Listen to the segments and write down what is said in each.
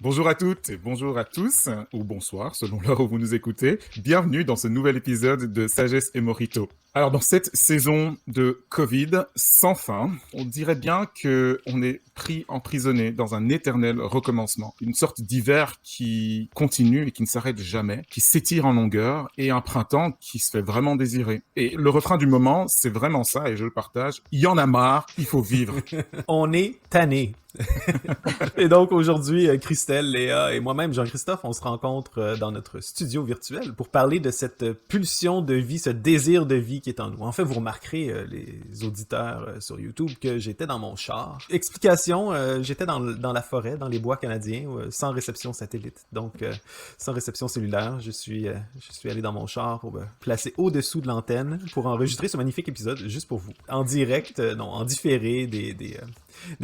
Bonjour à toutes et bonjour à tous, ou bonsoir selon l'heure où vous nous écoutez. Bienvenue dans ce nouvel épisode de Sagesse et Morito. Alors dans cette saison de Covid sans fin, on dirait bien qu'on est pris emprisonné dans un éternel recommencement. Une sorte d'hiver qui continue et qui ne s'arrête jamais, qui s'étire en longueur, et un printemps qui se fait vraiment désirer. Et le refrain du moment, c'est vraiment ça, et je le partage. Il y en a marre, il faut vivre. On est tanné. Et donc aujourd'hui, Christelle, Léa et moi-même, Jean-Christophe, on se rencontre dans notre studio virtuel pour parler de cette pulsion de vie, ce désir de vie qui est en nous. En fait, vous remarquerez, les auditeurs sur YouTube, que j'étais dans mon char. Explication, j'étais dans la forêt, dans les bois canadiens, sans réception satellite, donc sans réception cellulaire. Je suis allé dans mon char pour me placer au-dessous de l'antenne pour enregistrer ce magnifique épisode juste pour vous. En direct, en différé des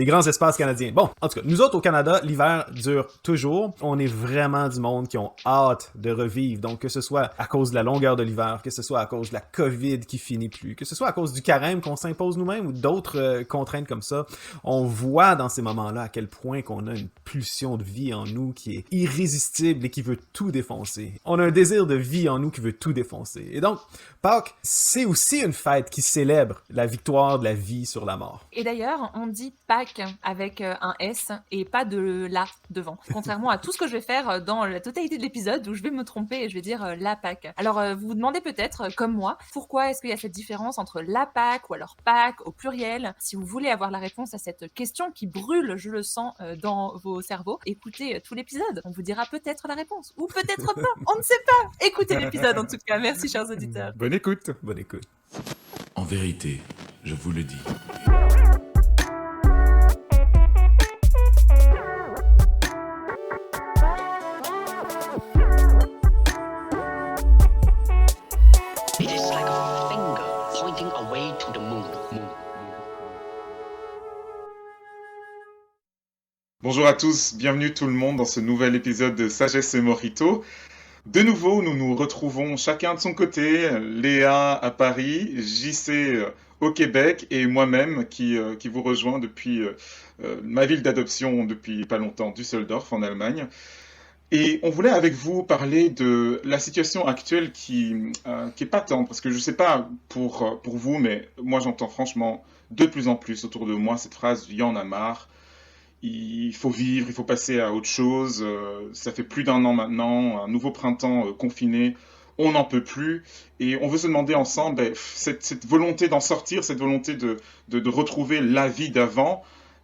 grands espaces canadiens. Bon, en tout cas, nous autres au Canada, l'hiver dure toujours. On est vraiment du monde qui ont hâte de revivre. Donc, que ce soit à cause de la longueur de l'hiver, que ce soit à cause de la COVID qui finit plus, que ce soit à cause du carême qu'on s'impose nous-mêmes ou d'autres contraintes comme ça, on voit dans ces moments-là à quel point qu'on a une pulsion de vie en nous qui est irrésistible et qui veut tout défoncer. On a un désir de vie en nous qui veut tout défoncer. Et donc, Pâques, c'est aussi une fête qui célèbre la victoire de la vie sur la mort. Et d'ailleurs, on dit Pâques avec un S et pas de la devant. Contrairement à tout ce que je vais faire dans la totalité de l'épisode où je vais me tromper et je vais dire la Pâques. Alors, vous vous demandez peut-être, comme moi, pourquoi est-ce qu'il y a cette différence entre la Pâques ou alors Pâques au pluriel. Si vous voulez avoir la réponse à cette question qui brûle, je le sens, dans vos cerveaux, écoutez tout l'épisode. On vous dira peut-être la réponse ou peut-être pas. On ne sait pas. Écoutez l'épisode en tout cas. Merci, chers auditeurs. Bonne écoute. Bonne écoute. En vérité, je vous le dis. It is like a finger pointing away to the moon. Bonjour à tous, bienvenue tout le monde dans ce nouvel épisode de Sagesse et Morito. De nouveau, nous nous retrouvons chacun de son côté, Léa à Paris, JC au Québec et moi-même qui vous rejoint depuis ma ville d'adoption depuis pas longtemps, Düsseldorf en Allemagne. Et on voulait avec vous parler de la situation actuelle qui est patente, parce que je ne sais pas pour vous, mais moi j'entends franchement de plus en plus autour de moi cette phrase « il y en a marre ». Il faut vivre, il faut passer à autre chose. Ça fait plus d'un an maintenant, un nouveau printemps confiné, on n'en peut plus. Et on veut se demander ensemble, cette volonté d'en sortir, cette volonté de retrouver la vie d'avant,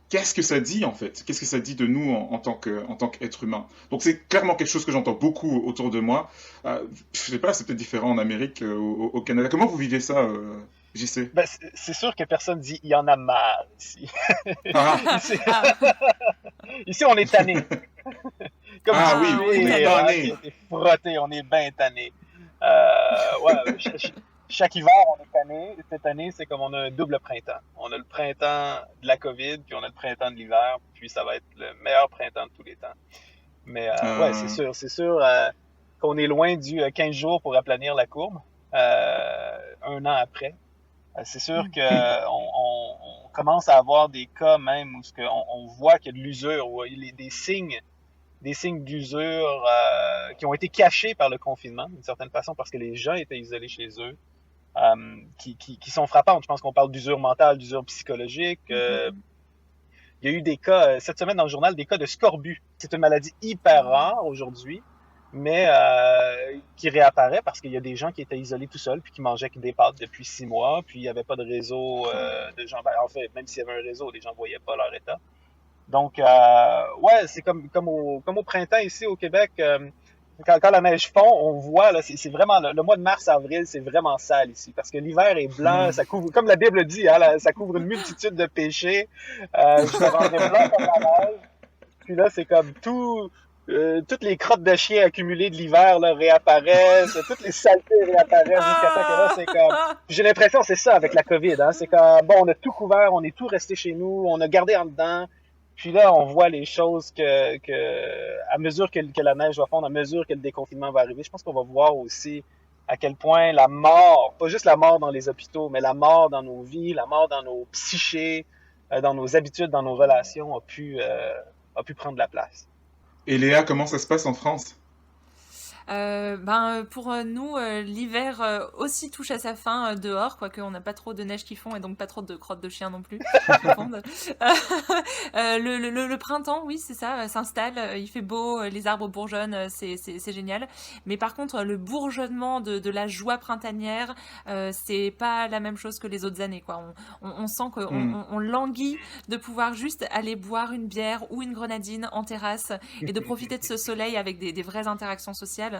qu'est-ce que ça dit en fait? Qu'est-ce que ça dit de nous en tant qu'être humain? Donc c'est clairement quelque chose que j'entends beaucoup autour de moi. Je sais pas, c'est peut-être différent en Amérique, au Canada. Comment vous vivez ça, JC? Ben, c'est sûr que personne dit il y en a marre ici. Ah, Ici, ici, on est tanné. Comme ah tu oui, dis, on est qui tanné. a été frotté, on est bien tanné. Ouais, chaque hiver, on est tanné. Cette année, c'est comme on a un double printemps. On a le printemps de la COVID, puis on a le printemps de l'hiver, puis ça va être le meilleur printemps de tous les temps. Mais ouais, c'est sûr qu'on est loin du 15 jours pour aplanir la courbe, un an après. C'est sûr qu'on commence à avoir des cas même où on voit qu'il y a de l'usure, où il y a des signes d'usure qui ont été cachés par le confinement, d'une certaine façon, parce que les gens étaient isolés chez eux, qui sont frappantes. Je pense qu'on parle d'usure mentale, d'usure psychologique. Il y a eu des cas, cette semaine dans le journal, des cas de scorbut. C'est une maladie hyper rare aujourd'hui, mais qui réapparaît parce qu'il y a des gens qui étaient isolés tout seuls puis qui mangeaient que des pâtes depuis 6 mois, puis il n'y avait pas de réseau de gens. Ben, en fait, même s'il y avait un réseau, les gens ne voyaient pas leur état. Donc, ouais, c'est comme au printemps ici au Québec. Quand la neige fond, on voit, là, c'est vraiment, le mois de mars-avril, c'est vraiment sale ici, parce que l'hiver est blanc, ça couvre, comme la Bible dit, hein, ça couvre une multitude de péchés, ça rendrait blanc comme la neige. Puis là, c'est comme toutes les crottes de chiens accumulées de l'hiver là, réapparaissent, toutes les saletés réapparaissent jusqu'à temps que là, c'est comme... J'ai l'impression que c'est ça avec la COVID, hein, c'est comme, bon, on a tout couvert, on est tout resté chez nous, on a gardé en dedans, puis là, on voit les choses à mesure que la neige va fondre, à mesure que le déconfinement va arriver, je pense qu'on va voir aussi à quel point la mort, pas juste la mort dans les hôpitaux, mais la mort dans nos vies, la mort dans nos psychés, dans nos habitudes, dans nos relations, a pu prendre la place. Et Léa, comment ça se passe en France? Pour nous, l'hiver aussi touche à sa fin dehors, quoique on n'a pas trop de neige qui fond et donc pas trop de crottes de chien non plus qui fondent. Le printemps, oui, c'est ça, s'installe, il fait beau, les arbres bourgeonnent, c'est génial. Mais par contre, le bourgeonnement de la joie printanière, c'est pas la même chose que les autres années, quoi. On sent qu'on Hmm. on languit de pouvoir juste aller boire une bière ou une grenadine en terrasse et de profiter de ce soleil avec des vraies interactions sociales.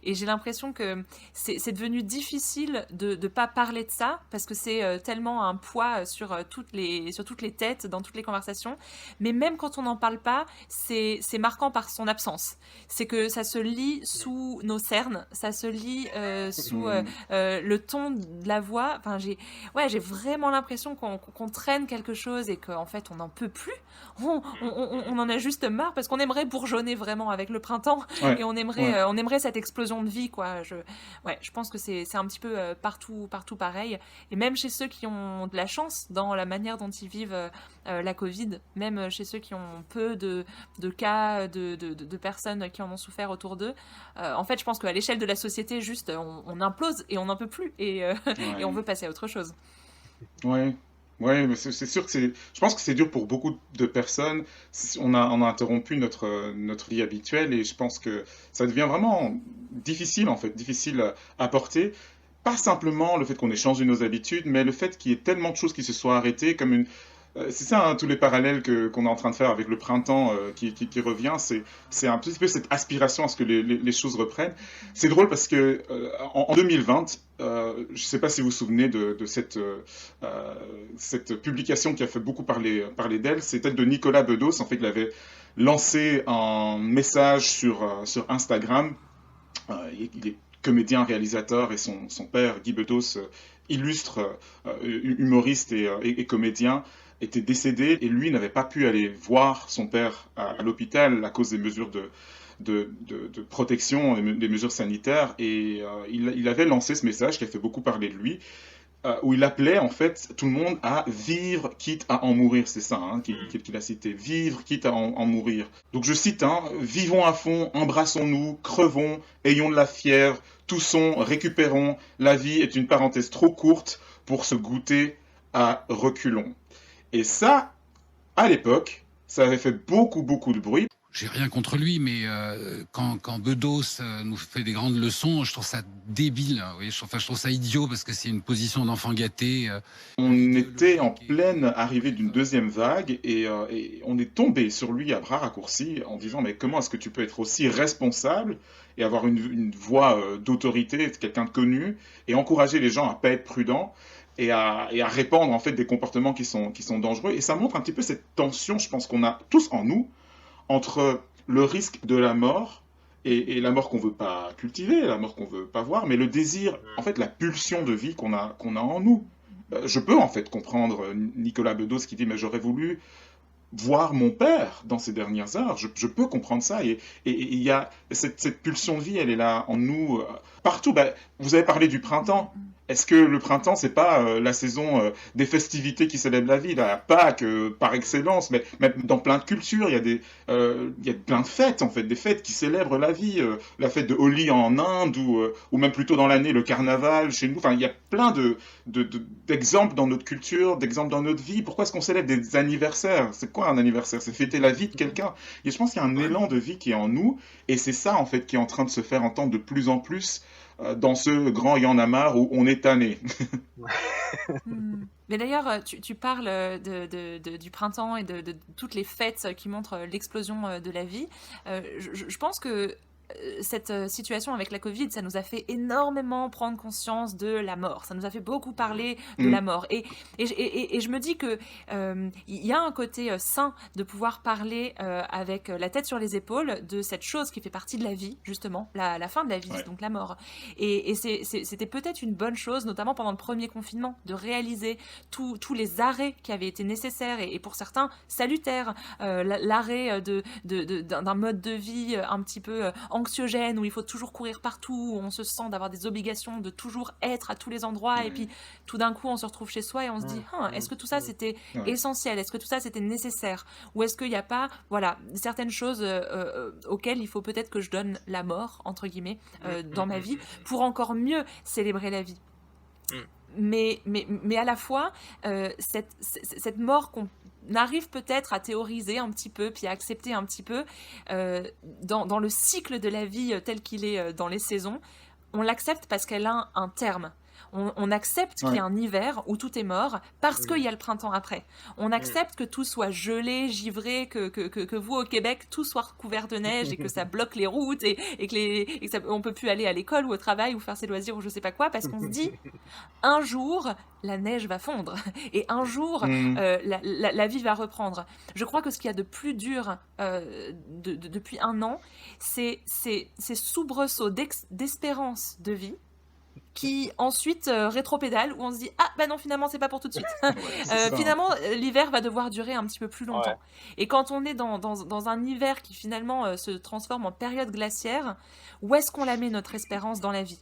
Et j'ai l'impression que c'est devenu difficile de ne pas parler de ça parce que c'est tellement un poids sur toutes les têtes, dans toutes les conversations. Mais même quand on n'en parle pas, c'est marquant par son absence. C'est que ça se lit sous nos cernes, ça se lit sous Hmm. le ton de la voix. Enfin, j'ai vraiment l'impression qu'on traîne quelque chose et qu'en fait, on n'en peut plus. On en a juste marre parce qu'on aimerait bourgeonner vraiment avec le printemps Ouais, et ouais. on aimerait cette explosion de vie, quoi. Je pense que c'est un petit peu partout pareil. Et même chez ceux qui ont de la chance dans la manière dont ils vivent la Covid, même chez ceux qui ont peu de cas, de personnes qui en ont souffert autour d'eux, en fait, je pense qu'à l'échelle de la société, juste, on implose et on n'en peut plus et on Ouais. veut passer à autre chose. Ouais, ouais, mais c'est sûr que c'est. Je pense que c'est dur pour beaucoup de personnes. On a interrompu notre vie habituelle et je pense que ça devient vraiment difficile en fait, difficile à porter. Pas simplement le fait qu'on ait changé nos habitudes, mais le fait qu'il y ait tellement de choses qui se soient arrêtées, comme une. C'est ça, hein, tous les parallèles qu'on est en train de faire avec le printemps qui revient, c'est un petit peu cette aspiration à ce que les choses reprennent. C'est drôle parce que en 2020, je ne sais pas si vous vous souvenez de cette publication qui a fait beaucoup parler d'elle, c'était de Nicolas Bedos. En fait, il avait lancé un message sur Instagram. Il est comédien, réalisateur et son père, Guy Bedos, illustre humoriste et comédien, était décédé et lui n'avait pas pu aller voir son père à l'hôpital à cause des mesures de protection, des mesures sanitaires. Et il avait lancé ce message qui a fait beaucoup parler de lui, où il appelait en fait tout le monde à vivre quitte à en mourir. C'est ça hein, qu'il a cité. Vivre quitte à en mourir. Donc je cite, hein, vivons à fond, embrassons-nous, crevons, ayons de la fièvre, toussons, récupérons. La vie est une parenthèse trop courte pour se goûter à reculons. Et ça, à l'époque, ça avait fait beaucoup de bruit. J'ai rien contre lui, mais quand Bedos nous fait des grandes leçons, je trouve ça débile. Hein, oui, je trouve ça idiot parce que c'est une position d'enfant gâté. On était en pleine arrivée d'une deuxième vague et on est tombé sur lui à bras raccourcis en disant mais comment est-ce que tu peux être aussi responsable et avoir une voix d'autorité, être quelqu'un de connu et encourager les gens à pas être prudents et à répandre en fait des comportements qui sont dangereux. Et ça montre un petit peu cette tension, je pense qu'on a tous en nous, entre le risque de la mort et la mort qu'on veut pas cultiver, la mort qu'on veut pas voir, mais le désir, en fait, la pulsion de vie qu'on a en nous. Je peux en fait comprendre Nicolas Bedos qui dit mais j'aurais voulu voir mon père dans ces dernières heures. Je peux comprendre ça. Et il y a cette pulsion de vie, elle est là en nous partout. Ben, vous avez parlé du printemps. Est-ce que le printemps, c'est pas la saison des festivités qui célèbrent la vie, la Pâques par excellence, mais même dans plein de cultures, il y a plein de fêtes en fait, des fêtes qui célèbrent la vie, la fête de Holi en Inde ou même plutôt dans l'année le carnaval chez nous. Enfin, il y a plein d'exemples dans notre culture, d'exemples dans notre vie. Pourquoi est-ce qu'on célèbre des anniversaires? C'est quoi un anniversaire? C'est fêter la vie de quelqu'un. Et je pense qu'il y a un élan de vie qui est en nous, et c'est ça en fait qui est en train de se faire entendre de plus en plus dans ce grand y en a marre où on est tanné. Mais d'ailleurs, tu parles du printemps et de toutes les fêtes qui montrent l'explosion de la vie. Je pense que cette situation avec la Covid, ça nous a fait énormément prendre conscience de la mort. Ça nous a fait beaucoup parler de la Mm. mort. Et je me dis que il y a un côté sain de pouvoir parler avec la tête sur les épaules de cette chose qui fait partie de la vie, justement, la fin de la vie, Ouais. donc la mort. Et c'était peut-être une bonne chose, notamment pendant le premier confinement, de réaliser tous les arrêts qui avaient été nécessaires et pour certains salutaires. L'arrêt d'un mode de vie un petit peu anxiogène, où il faut toujours courir partout, où on se sent d'avoir des obligations de toujours être à tous les endroits, et puis tout d'un coup on se retrouve chez soi et on se dit est-ce que tout ça c'était essentiel, est-ce que tout ça c'était nécessaire, ou est-ce qu'il n'y a pas certaines choses auxquelles il faut peut-être que je donne la mort entre guillemets dans ma vie pour encore mieux célébrer la vie. Mais à la fois, cette mort qu'on arrive peut-être à théoriser un petit peu, puis à accepter un petit peu, dans le cycle de la vie tel qu'il est dans les saisons, on l'accepte parce qu'elle a un terme. On accepte qu'il y a un hiver où tout est mort parce qu'il y a le printemps après. On accepte que tout soit gelé, givré, que vous au Québec tout soit recouvert de neige et que ça bloque les routes et que on peut plus aller à l'école ou au travail ou faire ses loisirs ou je sais pas quoi, parce qu'on se dit un jour la neige va fondre et un jour la vie va reprendre. Je crois que ce qu'il y a de plus dur depuis un an, c'est ces soubresauts d'espérance de vie qui ensuite rétropédale, où on se dit ah ben non, finalement c'est pas pour tout de suite. Finalement l'hiver va devoir durer un petit peu plus longtemps. Et quand on est dans un hiver qui finalement se transforme en période glaciaire, où est-ce qu'on la met notre espérance dans la vie?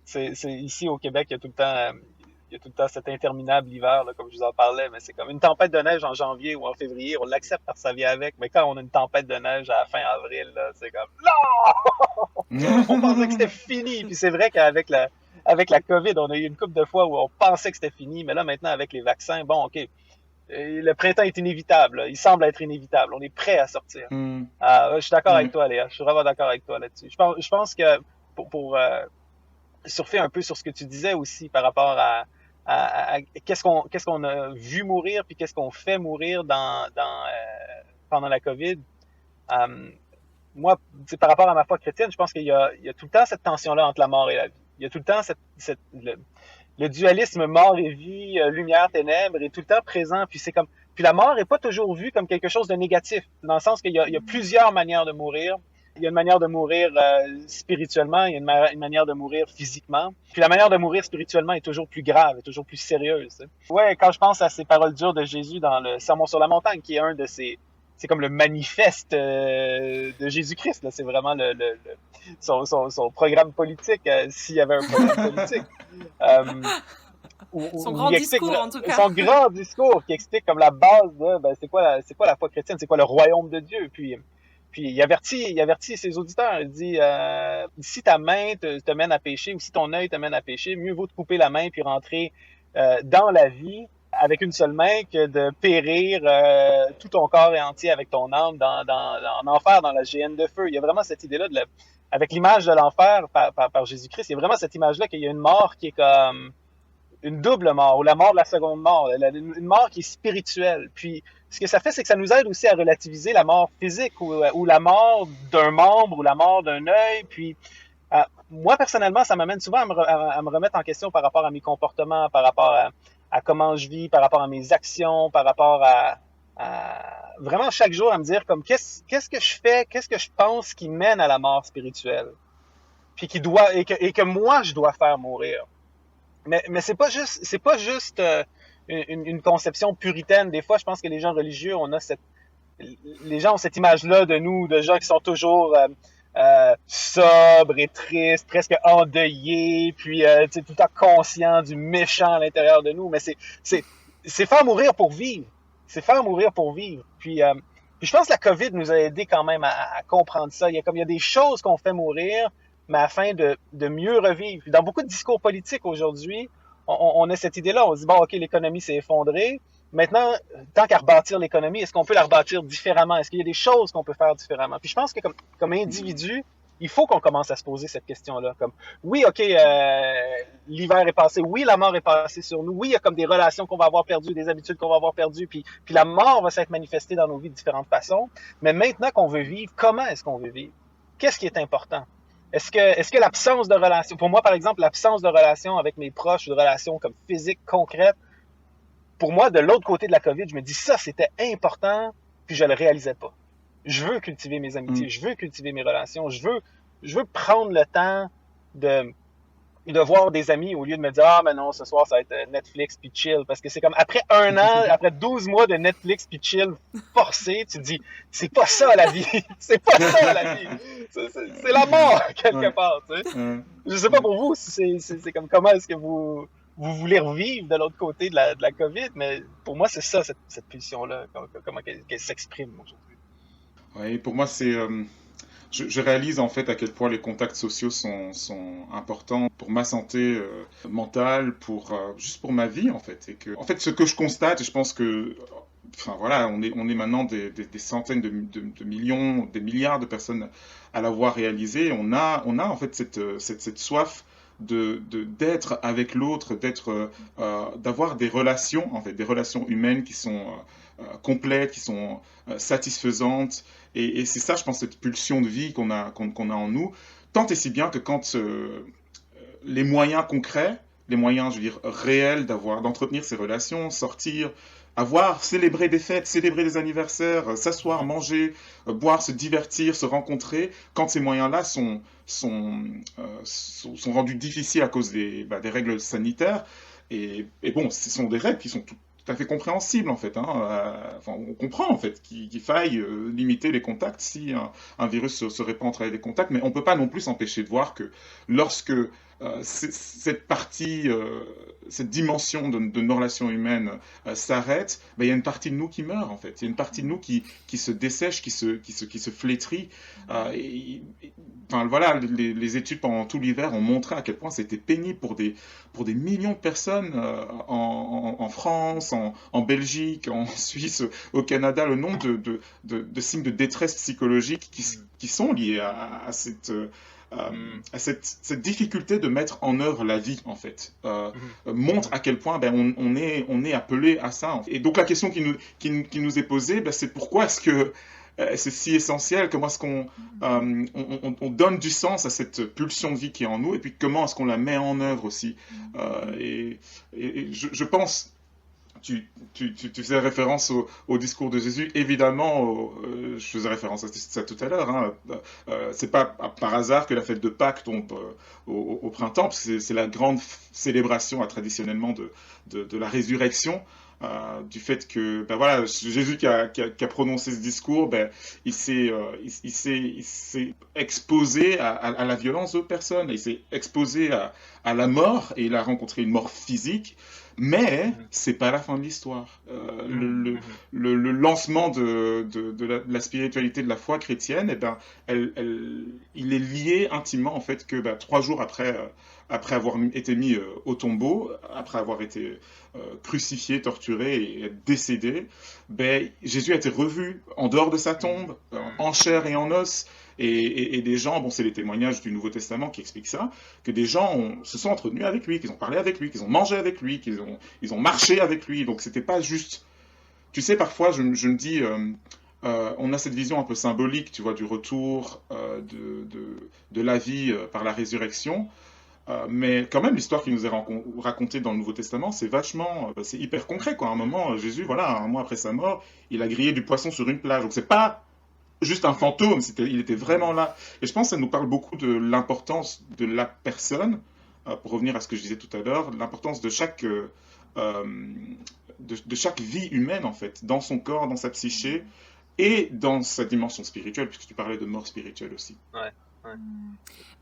C'est ici au Québec, il y a tout le temps cet interminable hiver, là, comme je vous en parlais, mais c'est comme une tempête de neige en janvier ou en février, on l'accepte parce que ça vient avec, mais quand on a une tempête de neige à la fin avril, là, c'est comme non! On pensait que c'était fini, puis c'est vrai qu'avec la COVID, on a eu une couple de fois où on pensait que c'était fini, mais là maintenant avec les vaccins, bon ok, le printemps est inévitable, là. Il semble être inévitable, on est prêt à sortir. Je suis d'accord avec toi, Léa, je suis vraiment d'accord avec toi là-dessus. Je pense que pour surfer un peu sur ce que tu disais aussi par rapport à qu'est-ce qu'on a vu mourir puis qu'est-ce qu'on fait mourir pendant la COVID. Moi, par rapport à ma foi chrétienne, je pense qu'il y a tout le temps cette tension-là entre la mort et la vie. Il y a tout le temps le dualisme mort et vie, lumière, ténèbres est tout le temps présent. Puis puis la mort est pas toujours vue comme quelque chose de négatif, dans le sens qu'il y a plusieurs manières de mourir. Il y a une manière de mourir spirituellement, il y a une manière de mourir physiquement. Puis la manière de mourir spirituellement est toujours plus grave, est toujours plus sérieuse. Ouais, quand je pense à ces paroles dures de Jésus dans le Sermon sur la montagne, qui est un de ces... C'est comme le manifeste de Jésus-Christ. Là. C'est vraiment son programme politique, s'il y avait un programme politique. Son grand discours, en tout cas. Son grand discours qui explique comme la base de c'est quoi la foi chrétienne, c'est quoi le royaume de Dieu. Puis il avertit ses auditeurs. Il dit si ta main te mène à pécher ou si ton œil te mène à pécher, mieux vaut te couper la main puis rentrer dans la vie avec une seule main que de périr tout ton corps et entier avec ton âme en enfer, dans la géhenne de feu. Il y a vraiment cette idée-là avec l'image de l'enfer par Jésus-Christ. Il y a vraiment cette image-là qu'il y a une mort qui est comme une double mort, ou la mort de la seconde mort, une mort qui est spirituelle. Puis ce que ça fait, c'est que ça nous aide aussi à relativiser la mort physique ou la mort d'un membre ou la mort d'un œil. Puis moi, personnellement, ça m'amène souvent à me remettre en question par rapport à mes comportements, par rapport à comment je vis, par rapport à mes actions, par rapport à vraiment chaque jour à me dire comme qu'est-ce que je fais, qu'est-ce que je pense qui mène à la mort spirituelle, puis que moi je dois faire mourir. Mais c'est pas juste une conception puritaine. Des fois, je pense que les gens religieux, les gens ont cette image-là de nous, de gens qui sont toujours sobres et tristes, presque endeuillés, puis tout le temps conscients du méchant à l'intérieur de nous. Mais c'est faire mourir pour vivre. C'est faire mourir pour vivre. Puis je pense que la COVID nous a aidé quand même à comprendre ça. Il y a des choses qu'on fait mourir, mais afin de mieux revivre. Dans beaucoup de discours politiques aujourd'hui, on a cette idée-là. On se dit, bon, OK, l'économie s'est effondrée. Maintenant, tant qu'à rebâtir l'économie, est-ce qu'on peut la rebâtir différemment? Est-ce qu'il y a des choses qu'on peut faire différemment? Puis je pense que comme individu, il faut qu'on commence à se poser cette question-là. Comme, oui, OK, l'hiver est passé. Oui, la mort est passée sur nous. Oui, il y a comme des relations qu'on va avoir perdues, des habitudes qu'on va avoir perdues. Puis la mort va s'être manifestée dans nos vies de différentes façons. Mais maintenant qu'on veut vivre, comment est-ce qu'on veut vivre? Qu'est-ce qui est important? Est-ce que l'absence de relation, pour moi, par exemple, l'absence de relation avec mes proches, de relations comme physiques, concrètes, pour moi, de l'autre côté de la COVID, je me dis ça, c'était important, puis je le réalisais pas. Je veux cultiver mes amitiés, je veux cultiver mes relations, je veux prendre le temps de de voir des amis au lieu de me dire ah mais non ce soir ça va être Netflix puis chill parce que c'est comme après un an après 12 mois de Netflix puis chill forcé tu te dis c'est pas ça la vie c'est pas ça la vie c'est la mort quelque part tu sais je sais pas pour vous si c'est comme comment est-ce que vous voulez revivre de l'autre côté de la COVID mais pour moi c'est ça cette pulsion là comment qu'elle s'exprime aujourd'hui. Oui, pour moi c'est je réalise en fait à quel point les contacts sociaux sont importants pour ma santé mentale, juste pour ma vie en fait. Et que, en fait, ce que je constate, et je pense que, enfin voilà, on est maintenant des centaines de millions, des milliards de personnes à l'avoir réalisé. On a en fait cette soif d'être avec l'autre, d'avoir des relations en fait, des relations humaines qui sont complètes, qui sont satisfaisantes. Et c'est ça, je pense, cette pulsion de vie qu'on a en nous, tant et si bien que quand les moyens concrets, les moyens, je veux dire, réels d'entretenir ces relations, sortir, célébrer des fêtes, célébrer des anniversaires, s'asseoir, manger, boire, se divertir, se rencontrer, quand ces moyens-là sont rendus difficiles à cause des règles sanitaires, et bon, ce sont des règles qui sont tout à fait compréhensibles en fait. Enfin, on comprend en fait qu'il faille limiter les contacts si un virus se répand à travers des contacts, mais on ne peut pas non plus s'empêcher de voir que lorsque cette partie, cette dimension de nos relations humaines s'arrête, il y a une partie de nous qui meurt en fait. Il y a une partie de nous qui se dessèche, qui se flétrit. Enfin voilà, les études pendant tout l'hiver ont montré à quel point c'était pénible pour des millions de personnes en France, en Belgique, en Suisse, au Canada, le nombre de signes de détresse psychologique qui sont liés à cette difficulté de mettre en œuvre la vie, en fait, montre à quel point on est appelé à ça. Et donc la question qui nous est posée, c'est pourquoi est-ce que c'est si essentiel, comment est-ce qu'on on donne du sens à cette pulsion de vie qui est en nous, et puis comment est-ce qu'on la met en œuvre aussi. Et je pense... Tu faisais référence au discours de Jésus, évidemment, je faisais référence à ça tout à l'heure. C'est pas par hasard que la fête de Pâques tombe au printemps, parce que c'est la grande célébration traditionnellement de la résurrection, du fait que voilà, Jésus qui a prononcé ce discours, il s'est exposé à la violence d'autres personnes, il s'est exposé à la mort, et il a rencontré une mort physique. Mais c'est pas la fin de l'histoire. Le lancement de la spiritualité de la foi chrétienne, il est lié intimement en fait que 3 jours après avoir été mis au tombeau, après avoir été crucifié, torturé et décédé, Jésus a été revu en dehors de sa tombe, en chair et en os. Et des gens, c'est les témoignages du Nouveau Testament qui expliquent ça, que des gens se sont entretenus avec lui, qu'ils ont parlé avec lui, qu'ils ont mangé avec lui, qu'ils ont marché avec lui. Donc c'était pas juste... Tu sais, parfois je me dis, on a cette vision un peu symbolique, tu vois, du retour de la vie par la résurrection. Mais quand même, l'histoire qui nous est racontée dans le Nouveau Testament, c'est c'est hyper concret, quoi. À un moment, Jésus, voilà, un mois après sa mort, il a grillé du poisson sur une plage. Donc c'est pas juste un fantôme, il était vraiment là. Et je pense que ça nous parle beaucoup de l'importance de la personne, pour revenir à ce que je disais tout à l'heure, l'importance de chaque vie humaine, en fait, dans son corps, dans sa psyché, et dans sa dimension spirituelle, puisque tu parlais de mort spirituelle aussi. Ouais.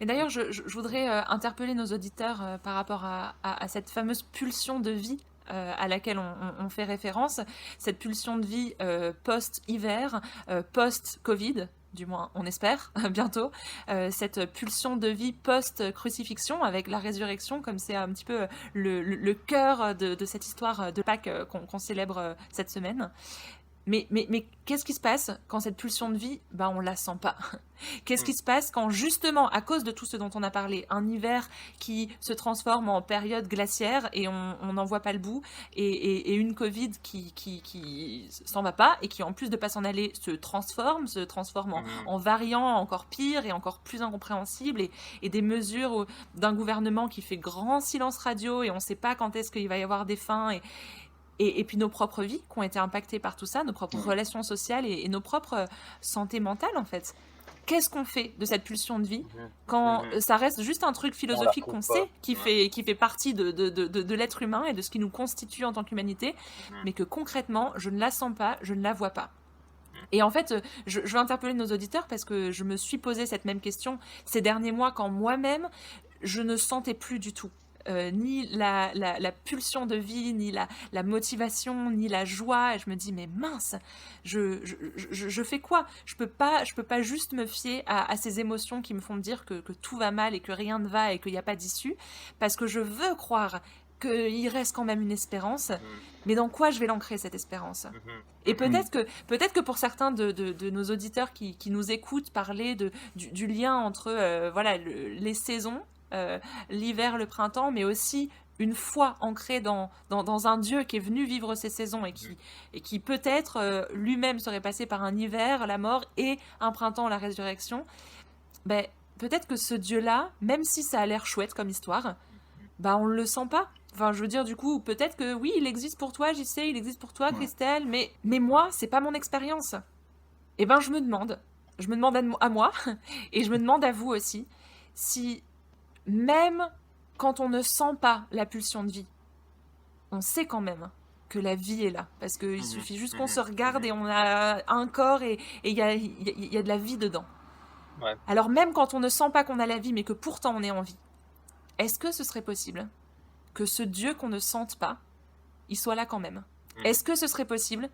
Et d'ailleurs, je voudrais interpeller nos auditeurs par rapport à cette fameuse pulsion de vie à laquelle on fait référence, cette pulsion de vie post-hiver, post-Covid, du moins on espère bientôt, cette pulsion de vie post-crucifixion avec la résurrection, comme c'est un petit peu le cœur de cette histoire de Pâques qu'on célèbre cette semaine. Mais qu'est-ce qui se passe quand cette pulsion de vie, on la sent pas? Qu'est-ce qui se passe quand, justement, à cause de tout ce dont on a parlé, un hiver qui se transforme en période glaciaire et on n'en voit pas le bout, et une Covid qui s'en va pas et qui, en plus de pas s'en aller, se transforme en variant encore pire et encore plus incompréhensible, et des mesures d'un gouvernement qui fait grand silence radio et on sait pas quand est-ce qu'il va y avoir des fins, et puis nos propres vies qui ont été impactées par tout ça, nos propres relations sociales et nos propres santé mentale, en fait. qu'est-ce qu'on fait de cette pulsion de vie quand ça reste juste un truc philosophique qu'on sait, qui fait partie de l'être humain et de ce qui nous constitue en tant qu'humanité, mais que concrètement, je ne la sens pas, je ne la vois pas. Et en fait, je veux interpeller nos auditeurs parce que je me suis posé cette même question ces derniers mois quand moi-même, je ne sentais plus du tout. Ni la pulsion de vie, ni la motivation, ni la joie. Et je me dis, mais mince, je fais quoi ? Je peux pas juste me fier à ces émotions qui me font me dire que tout va mal et que rien ne va et qu'il n'y a pas d'issue, parce que je veux croire qu'il reste quand même une espérance, mais dans quoi je vais l'ancrer, cette espérance ? Et peut-être que pour certains de nos auditeurs qui nous écoutent parler du lien entre les saisons, l'hiver, le printemps, mais aussi une foi ancrée dans un Dieu qui est venu vivre ces saisons et qui peut-être lui-même serait passé par un hiver, la mort, et un printemps, la résurrection, ben, peut-être que ce Dieu-là, même si ça a l'air chouette comme histoire, ben, on ne le sent pas. Enfin, je veux dire, du coup, peut-être que oui, il existe pour toi, JC, il existe pour toi, Christelle, mais moi, c'est pas mon expérience. Et ben, je me demande à moi, et je me demande à vous aussi, si même quand on ne sent pas la pulsion de vie, on sait quand même que la vie est là. Parce qu'il suffit juste qu'on se regarde et on a un corps et il y a de la vie dedans. Ouais. Alors même quand on ne sent pas qu'on a la vie, mais que pourtant on est en vie, est-ce que ce serait possible que ce Dieu qu'on ne sente pas, il soit là quand même ? Est-ce que ce serait possible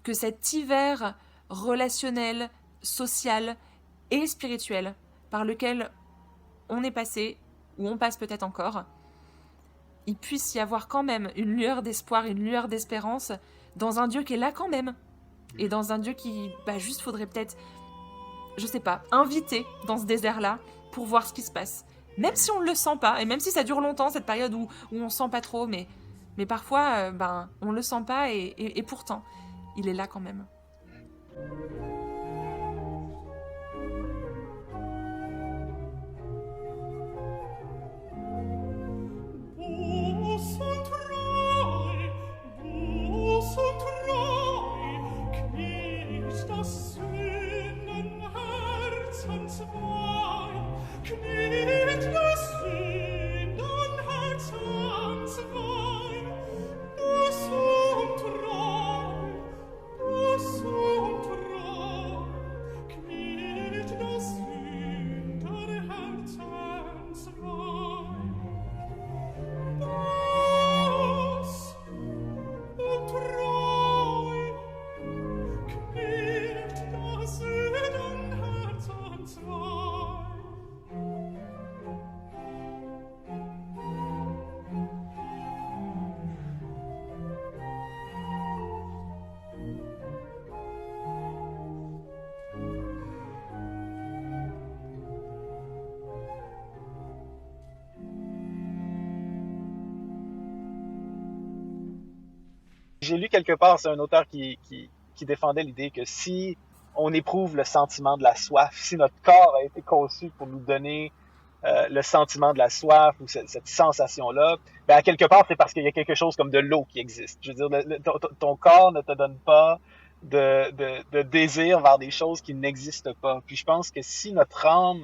que cet hiver relationnel, social et spirituel par lequel on est passé, ou on passe peut-être encore, il puisse y avoir quand même une lueur d'espoir, une lueur d'espérance dans un Dieu qui est là quand même, et dans un Dieu qui, juste faudrait peut-être, je sais pas, inviter dans ce désert-là pour voir ce qui se passe. Même si on ne le sent pas, et même si ça dure longtemps, cette période où on ne sent pas trop, mais parfois, on ne le sent pas, et pourtant, il est là quand même. J'ai lu quelque part, c'est un auteur qui défendait l'idée que si on éprouve le sentiment de la soif, si notre corps a été conçu pour nous donner le sentiment de la soif ou cette sensation-là, à quelque part, c'est parce qu'il y a quelque chose comme de l'eau qui existe. Je veux dire, ton corps ne te donne pas de désir vers des choses qui n'existent pas. Puis je pense que si notre âme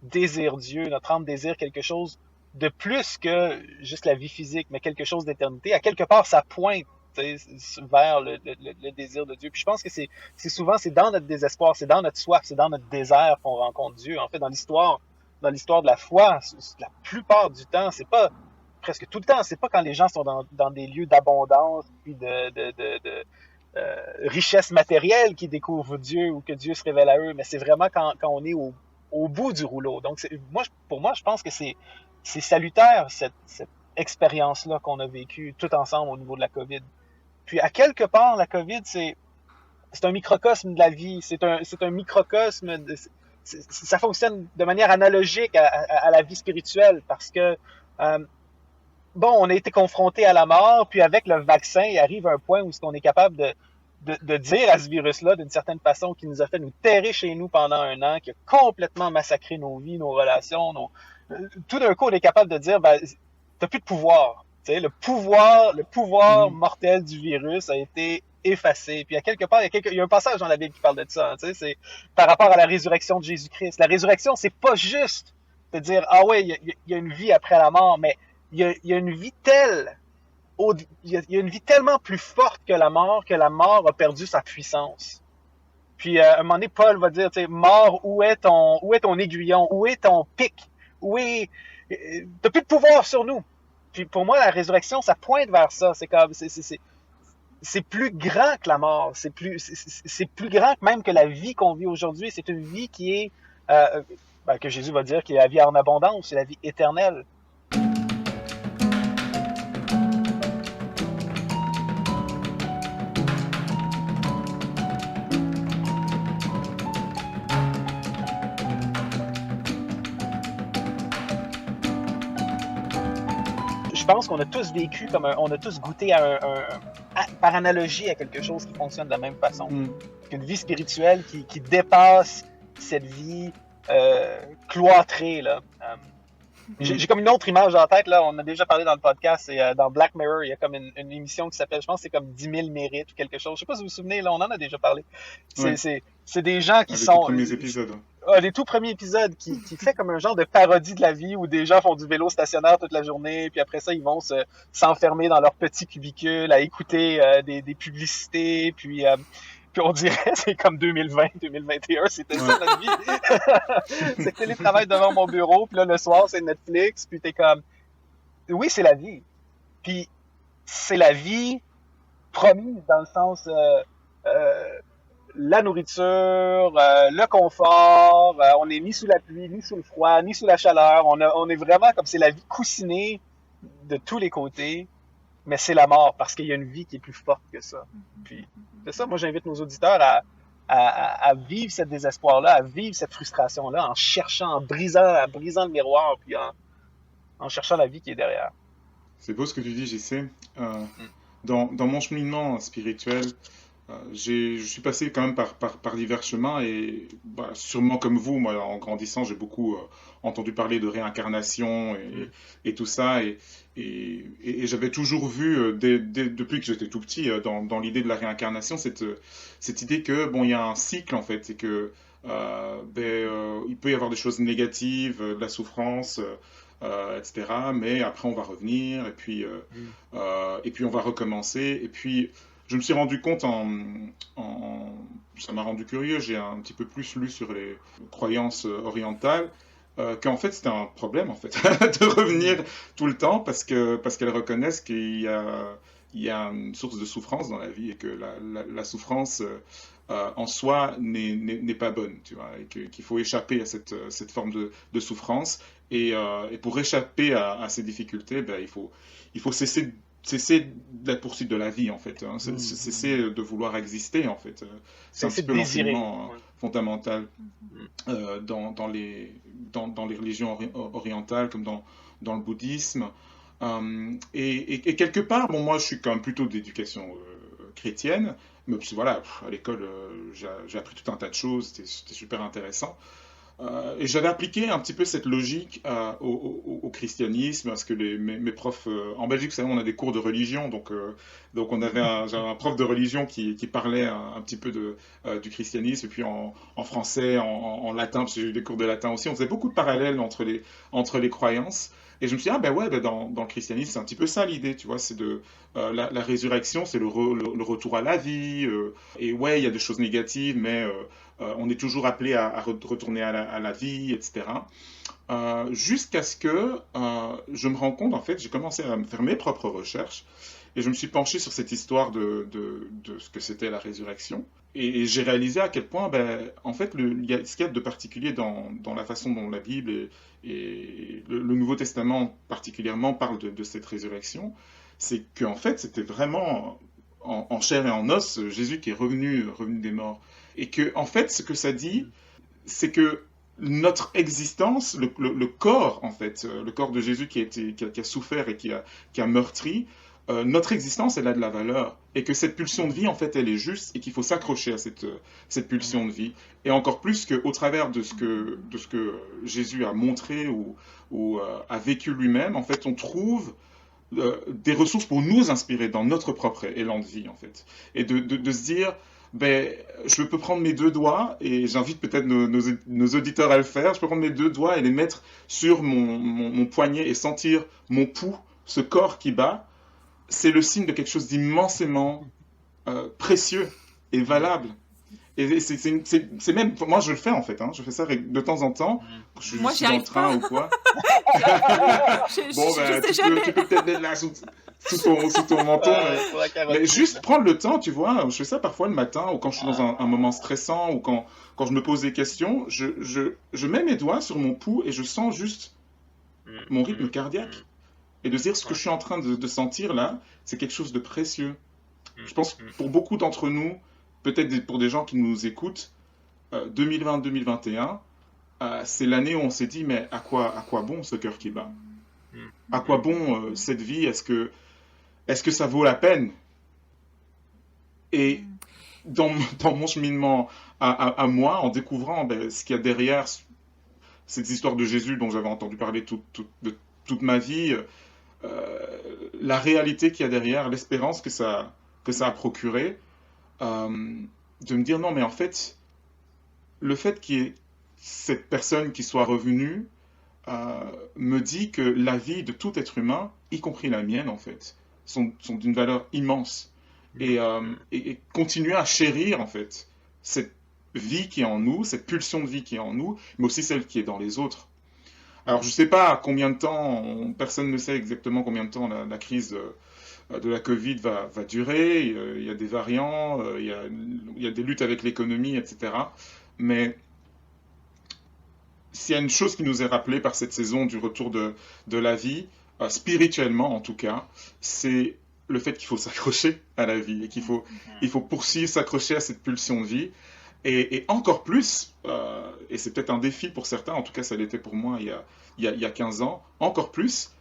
désire Dieu, notre âme désire quelque chose de plus que juste la vie physique, mais quelque chose d'éternité, à quelque part, ça pointe vers le désir de Dieu. Puis je pense que c'est dans notre désespoir, c'est dans notre soif, c'est dans notre désert qu'on rencontre Dieu. En fait, dans l'histoire de la foi, la plupart du temps, c'est pas presque tout le temps, c'est pas quand les gens sont dans des lieux d'abondance puis de richesse matérielle qu'ils découvrent Dieu ou que Dieu se révèle à eux, mais c'est vraiment quand on est au bout du rouleau. Donc pour moi, je pense que c'est salutaire cette expérience-là qu'on a vécue tout ensemble au niveau de la COVID. Puis à quelque part, la COVID, c'est un microcosme de la vie, c'est un microcosme, ça fonctionne de manière analogique à la vie spirituelle parce que, on a été confronté à la mort, puis avec le vaccin, il arrive un point où on est capable de dire à ce virus-là, d'une certaine façon, qui nous a fait nous terrer chez nous pendant un an, qui a complètement massacré nos vies, nos relations, tout d'un coup, on est capable de dire, t'as plus de pouvoir. Tu sais, le pouvoir mortel du virus a été effacé. Puis à quelque part, il y a un passage dans la Bible qui parle de ça. Hein, tu sais, c'est par rapport à la résurrection de Jésus-Christ. La résurrection, c'est pas juste de dire ah ouais, il y a une vie après la mort, mais il y a une vie telle, il y a une vie tellement plus forte que la mort a perdu sa puissance. Puis à un moment donné, Paul va dire, tu sais, mort, où est ton aiguillon, où est ton pic, t'as plus de pouvoir sur nous. Puis pour moi, la résurrection, ça pointe vers ça. C'est comme, c'est plus grand que la mort. C'est plus grand que même que la vie qu'on vit aujourd'hui. C'est une vie qui est, que Jésus va dire, qui est la vie en abondance, c'est la vie éternelle. Je pense qu'on a tous vécu on a tous goûté par analogie à quelque chose qui fonctionne de la même façon. Une vie spirituelle qui dépasse cette vie cloîtrée, là. J'ai comme une autre image en tête, là. On a déjà parlé dans le podcast, c'est dans Black Mirror, il y a comme une émission qui s'appelle, je pense que c'est comme 10 000 mérites ou quelque chose. Je sais pas si vous vous souvenez, là, on en a déjà parlé. C'est des gens qui sont... Les premiers épisodes. Les tout premiers épisodes qui fait comme un genre de parodie de la vie où des gens font du vélo stationnaire toute la journée, puis après ça, ils vont s'enfermer dans leur petit cubicule à écouter des publicités, puis on dirait, c'est comme 2020, 2021, c'était ça notre vie. C'était les travails devant mon bureau, puis là, le soir, c'est Netflix, puis t'es comme... Oui, c'est la vie. Puis c'est la vie promise dans le sens... la nourriture, le confort, on est ni sous la pluie, ni sous le froid, ni sous la chaleur. On est vraiment comme c'est la vie coussinée de tous les côtés, mais c'est la mort parce qu'il y a une vie qui est plus forte que ça. Puis c'est ça, moi j'invite nos auditeurs à vivre ce désespoir-là, à vivre cette frustration-là en cherchant, en brisant le miroir, puis en cherchant la vie qui est derrière. C'est beau ce que tu dis, JC. Dans mon cheminement spirituel, je suis passé quand même par divers chemins et sûrement comme vous, moi en grandissant, j'ai beaucoup entendu parler de réincarnation et tout ça et j'avais toujours vu depuis que j'étais tout petit dans l'idée de la réincarnation cette idée que bon il y a un cycle en fait et que il peut y avoir des choses négatives, de la souffrance. Etc. Mais après on va revenir et puis on va recommencer et puis je me suis rendu compte ça m'a rendu curieux, j'ai un petit peu plus lu sur les croyances orientales, qu'en fait c'était un problème en fait de revenir tout le temps parce qu'elles reconnaissent qu'il y a une source de souffrance dans la vie et que la souffrance en soi n'est pas bonne, tu vois, et qu'il faut échapper à cette forme de souffrance et pour échapper à ces difficultés, il faut cesser de la poursuite de la vie en fait, hein. Cesser de vouloir exister en fait. C'est un petit peu l'enseignement fondamental dans les religions orientales comme dans le bouddhisme. Et quelque part, bon moi je suis quand même plutôt d'éducation chrétienne, mais voilà, à l'école j'ai appris tout un tas de choses, c'était super intéressant. Et j'avais appliqué un petit peu cette logique au christianisme, parce que mes profs en Belgique, vous savez, on a des cours de religion, donc on avait j'avais un prof de religion qui parlait un petit peu du christianisme, et puis en français, en latin, parce que j'ai eu des cours de latin aussi, on faisait beaucoup de parallèles entre les croyances. Et je me suis dit, dans le christianisme, c'est un petit peu ça l'idée, tu vois, c'est la résurrection, c'est le retour à la vie, et ouais, il y a des choses négatives, mais on est toujours appelé à retourner à la vie, etc. Jusqu'à ce que je me rends compte, en fait, j'ai commencé à me faire mes propres recherches, et je me suis penché sur cette histoire de ce que c'était la résurrection. Et j'ai réalisé à quel point, en fait, ce qu'il y a de particulier dans la façon dont la Bible et le Nouveau Testament particulièrement parle de cette résurrection, c'est qu'en fait, c'était vraiment en chair et en os Jésus qui est revenu des morts. Et que, en fait, ce que ça dit, c'est que notre existence, le corps, en fait, le corps de Jésus qui a souffert et qui a meurtri, notre existence, elle a de la valeur. Et que cette pulsion de vie, en fait, elle est juste et qu'il faut s'accrocher à cette pulsion de vie. Et encore plus qu'au travers de ce que Jésus a montré ou a vécu lui-même, en fait, on trouve des ressources pour nous inspirer dans notre propre élan de vie, en fait. Et de se dire, ben, je peux prendre mes deux doigts, et j'invite peut-être nos auditeurs à le faire, je peux prendre mes deux doigts et les mettre sur mon poignet et sentir mon pouls, ce corps qui bat. C'est le signe de quelque chose d'immensément précieux et valable. Et c'est même, moi je le fais en fait, hein, je fais ça de temps en temps, je Moi, suis j'y dans le arrive train pas. ou quoi. Je Bon, ben, sais jamais. tu peux peut-être mettre là sous ton menton, Pour la carotte. mais juste prendre le temps, tu vois. Je fais ça parfois le matin ou quand je suis dans un moment stressant ou quand je me pose des questions, je mets mes doigts sur mon pouls et je sens juste mon rythme cardiaque. Et de dire ce que je suis en train de sentir là, c'est quelque chose de précieux. Je pense que pour beaucoup d'entre nous, peut-être pour des gens qui nous écoutent, 2020-2021, c'est l'année où on s'est dit, mais à quoi bon ce cœur qui bat? À quoi bon cette vie? Est-ce que ça vaut la peine? Et dans mon cheminement à moi, en découvrant ce qu'il y a derrière cette histoire de Jésus dont j'avais entendu parler de toute ma vie, la réalité qu'il y a derrière, l'espérance que ça a procuré, de me dire non, mais en fait, le fait qu'il y ait cette personne qui soit revenue me dit que la vie de tout être humain, y compris la mienne en fait, sont d'une valeur immense. Et continuer à chérir en fait cette vie qui est en nous, cette pulsion de vie qui est en nous, mais aussi celle qui est dans les autres. Alors je ne sais pas combien de temps, personne ne sait exactement combien de temps la crise de la Covid va durer, il y a des variants, il y a des luttes avec l'économie, etc. Mais s'il y a une chose qui nous est rappelée par cette saison du retour de la vie, spirituellement en tout cas, c'est le fait qu'il faut s'accrocher à la vie et il faut poursuivre, s'accrocher à cette pulsion de vie. Et encore plus, et c'est peut-être un défi pour certains, en tout cas ça l'était pour moi il y a 15 ans, encore plus,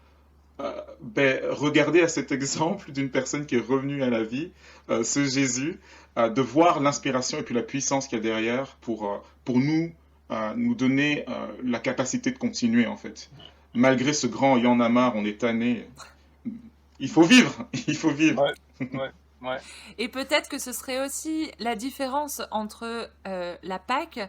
regarder à cet exemple d'une personne qui est revenue à la vie, ce Jésus, de voir l'inspiration et puis la puissance qu'il y a derrière pour nous donner la capacité de continuer en fait. Malgré ce grand « y en a marre, on est tanné », il faut vivre, il faut vivre. Ouais. Et peut-être que ce serait aussi la différence entre la Pâque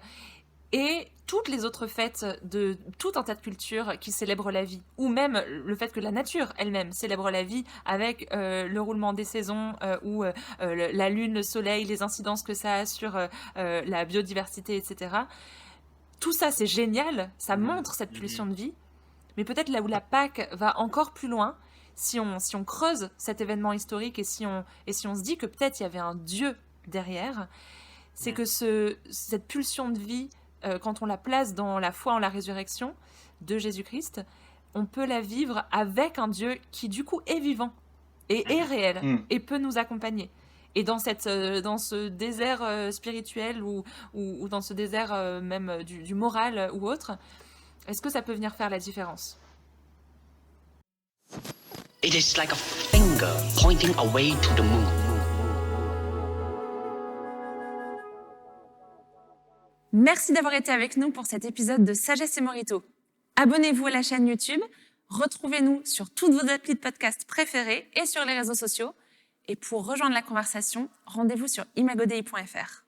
et toutes les autres fêtes de tout un tas de cultures qui célèbrent la vie, ou même le fait que la nature elle-même célèbre la vie avec le roulement des saisons ou la lune, le soleil, les incidences que ça a sur la biodiversité, etc. Tout ça, c'est génial, ça montre cette pulsion de vie, mais peut-être là où la Pâque va encore plus loin, si on creuse cet événement historique et si on se dit que peut-être il y avait un Dieu derrière, c'est que cette pulsion de vie, quand on la place dans la foi en la résurrection de Jésus-Christ, on peut la vivre avec un Dieu qui du coup est vivant et est réel et peut nous accompagner. Et dans ce désert spirituel ou dans ce désert même du moral ou autre, est-ce que ça peut venir faire la différence ? It is like a finger pointing away to the moon. Merci d'avoir été avec nous pour cet épisode de Sagesse et Morito. Abonnez-vous à la chaîne YouTube, retrouvez-nous sur toutes vos applis de podcast préférés et sur les réseaux sociaux. Et pour rejoindre la conversation, rendez-vous sur imagodei.fr.